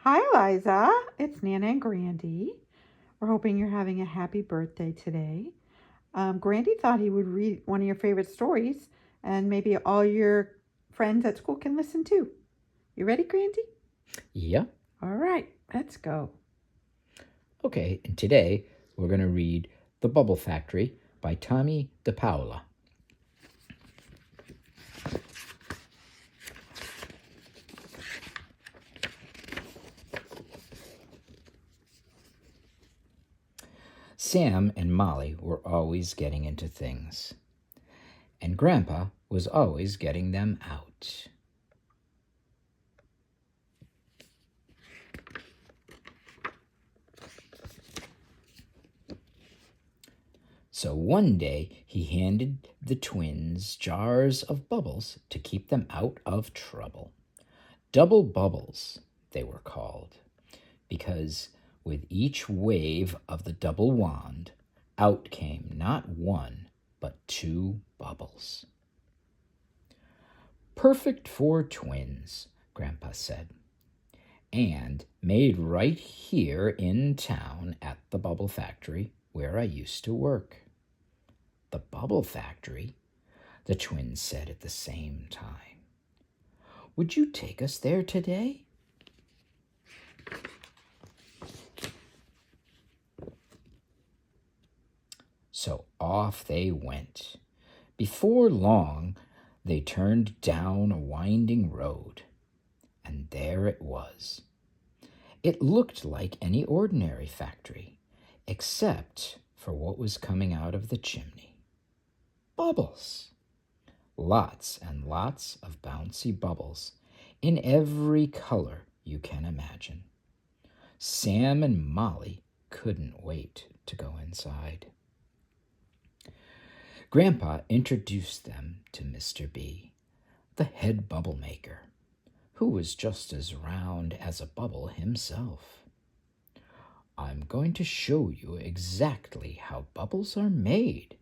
Hi, Liza. It's Nana and Grandy. We're hoping you're having a happy birthday today. Grandy thought he would read one of your favorite stories, and maybe all your friends at school can listen too. You ready, Grandy? Yeah. All right, let's go. Okay, and today we're going to read The Bubble Factory by Tommy DePaola. Sam and Molly were always getting into things, and Grandpa was always getting them out. So one day he handed the twins jars of bubbles to keep them out of trouble. Double bubbles, they were called, because with each wave of the double wand, out came not one, but two bubbles. Perfect for twins, Grandpa said, and made right here in town at the Bubble Factory where I used to work. The Bubble Factory? The twins said at the same time. Would you take us there today? So off they went. Before long, they turned down a winding road, and there it was. It looked like any ordinary factory, except for what was coming out of the chimney. Bubbles! Lots and lots of bouncy bubbles in every color you can imagine. Sam and Molly couldn't wait to go inside. Grandpa introduced them to Mr. B, the head bubble maker, who was just as round as a bubble himself. I'm going to show you exactly how bubbles are made,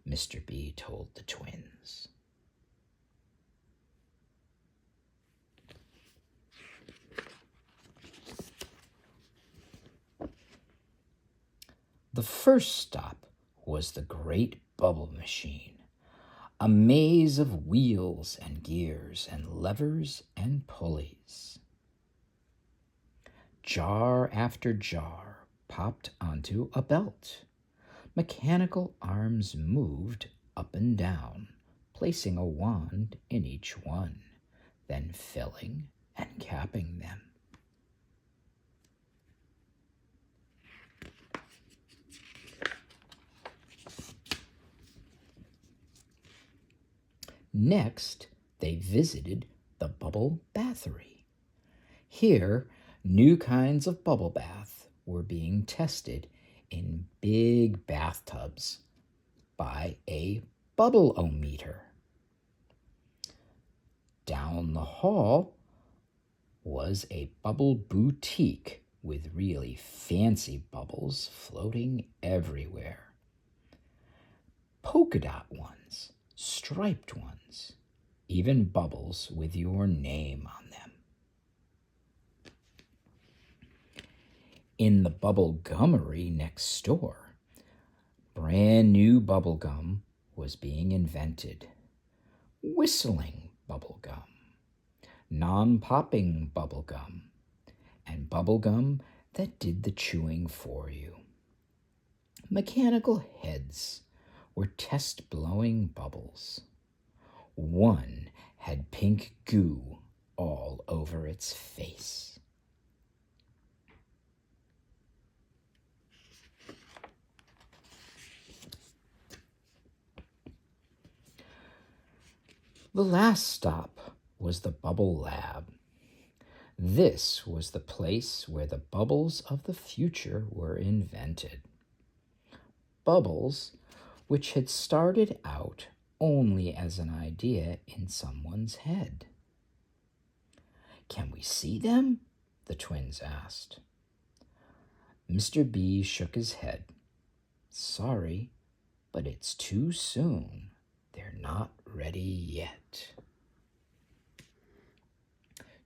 Mr. B told the twins. The first stop was the great bubble machine, a maze of wheels and gears and levers and pulleys. Jar after jar popped onto a belt. Mechanical arms moved up and down, placing a wand in each one, then filling and capping them. Next, they visited the bubble bathery. Here, new kinds of bubble bath were being tested in big bathtubs by a bubble-o-meter. Down the hall was a bubble boutique with really fancy bubbles floating everywhere. Polka dot ones, striped ones, even bubbles with your name on them. In the bubble gummery next door, brand new bubble gum was being invented. Whistling bubble gum, non-popping bubble gum, and bubble gum that did the chewing for you. Mechanical heads were test-blowing bubbles. One had pink goo all over its face. The last stop was the Bubble Lab. This was the place where the bubbles of the future were invented. Bubbles which had started out only as an idea in someone's head. Can we see them? The twins asked. Mr. B shook his head. Sorry, but it's too soon. They're not ready yet.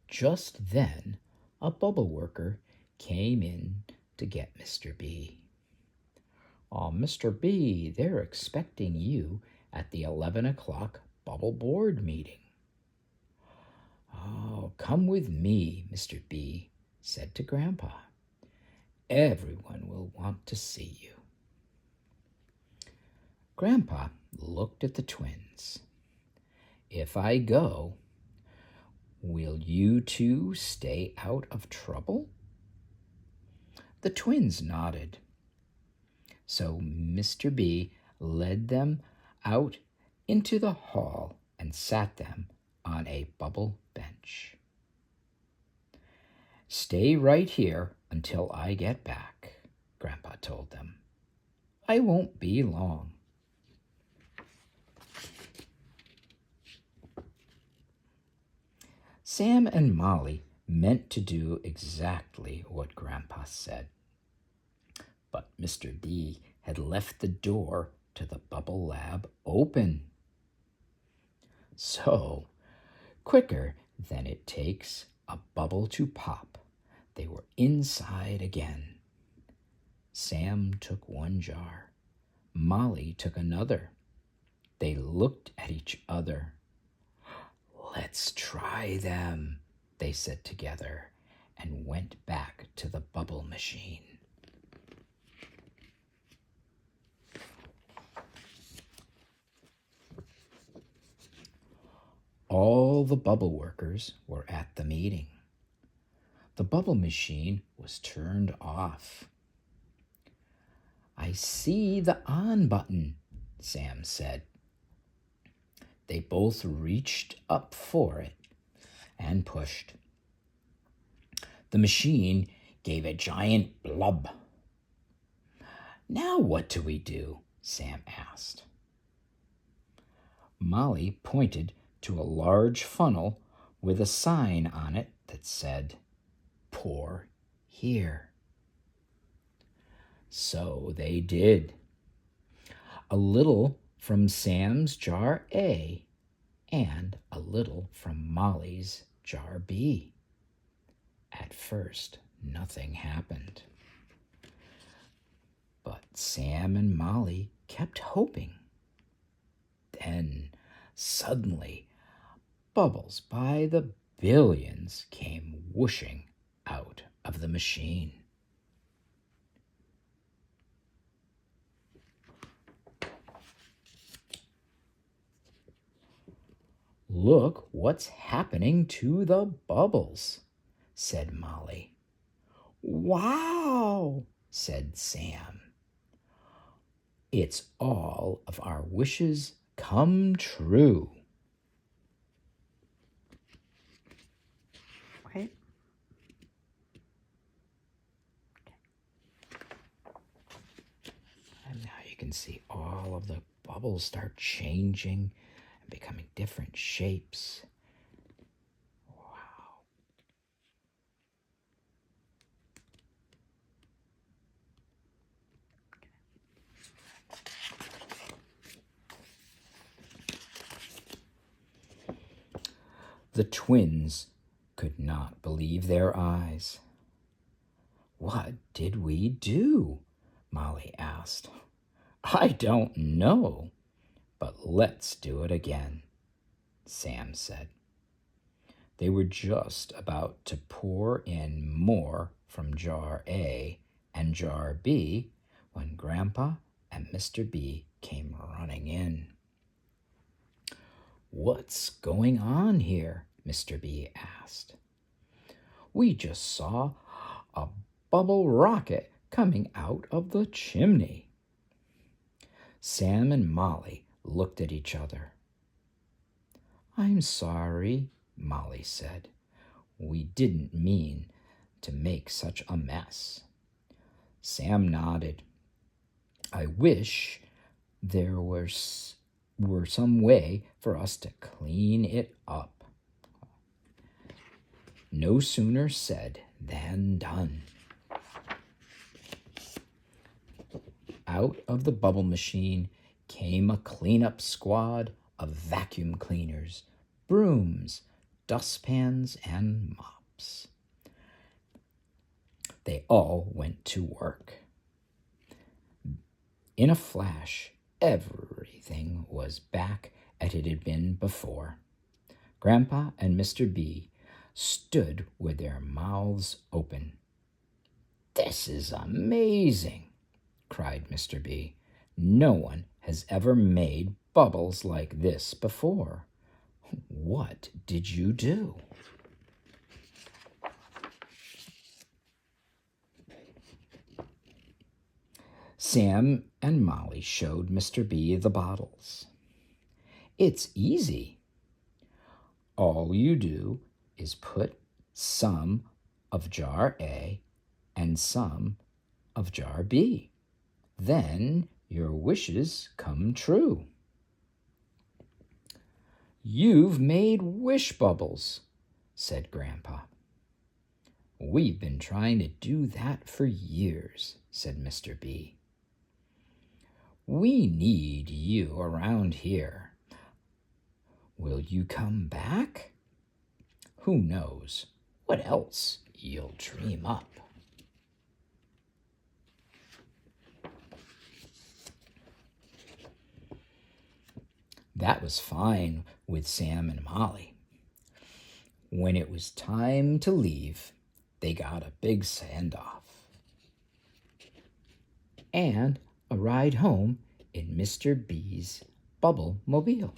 Just then, a bubble worker came in to get Mr. B. "Oh, Mr. B, they're expecting you at the 11 o'clock bubble board meeting." "Oh, come with me," Mr. B said to Grandpa. "Everyone will want to see you." Grandpa looked at the twins. "If I go, will you two stay out of trouble?" The twins nodded. So Mr. B led them out into the hall and sat them on a bubble bench. "Stay right here until I get back," Grandpa told them. "I won't be long." Sam and Molly meant to do exactly what Grandpa said. But Mr. B had left the door to the bubble lab open. So, quicker than it takes a bubble to pop, they were inside again. Sam took one jar. Molly took another. They looked at each other. "Let's try them," they said together, and went back to the bubble machine. All the bubble workers were at the meeting. The bubble machine was turned off. "I see the on button," Sam said. They both reached up for it and pushed. The machine gave a giant blub. "Now what do we do?" Sam asked. Molly pointed to a large funnel with a sign on it that said, "Pour here." So they did. A little from Sam's jar A and a little from Molly's jar B. At first, nothing happened. But Sam and Molly kept hoping. Then, suddenly, bubbles by the billions came whooshing out of the machine. "Look what's happening to the bubbles," said Molly. "Wow," said Sam. "It's all of our wishes come true." Okay. And now you can see all of the bubbles start changing and becoming different shapes. Wow. The twins could not believe their eyes. "What did we do?" Molly asked. "I don't know, but let's do it again," Sam said. They were just about to pour in more from jar A and jar B when Grandpa and Mr. B came running in. "What's going on here?" Mr. B asked. "We just saw a bubble rocket coming out of the chimney." Sam and Molly looked at each other. "I'm sorry," Molly said. "We didn't mean to make such a mess." Sam nodded. "I wish there were some way for us to clean it up." No sooner said than done. Out of the bubble machine came a cleanup squad of vacuum cleaners, brooms, dustpans, and mops. They all went to work. In a flash, everything was back as it had been before. Grandpa and Mr. B stood with their mouths open. "This is amazing," cried Mr. B. "No one has ever made bubbles like this before. What did you do?" Sam and Molly showed Mr. B the bottles. "It's easy. All you do is put some of jar A and some of jar B. Then your wishes come true." "You've made wish bubbles," said Grandpa. "We've been trying to do that for years," said Mr. B. "We need you around here. Will you come back? Who knows what else you'll dream up?" That was fine with Sam and Molly. When it was time to leave, they got a big send-off and a ride home in Mr. B's Bubble Mobile.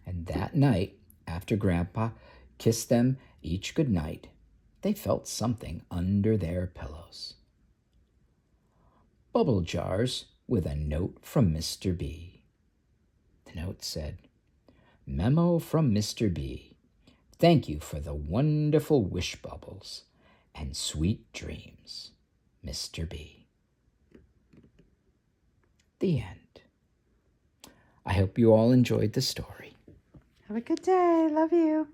And that night, after Grandpa kissed them each good night, they felt something under their pillows. Bubble jars with a note from Mr. B. The note said, "Memo from Mr. B. Thank you for the wonderful wish bubbles and sweet dreams, Mr. B." The end. I hope you all enjoyed the story. Have a good day. Love you.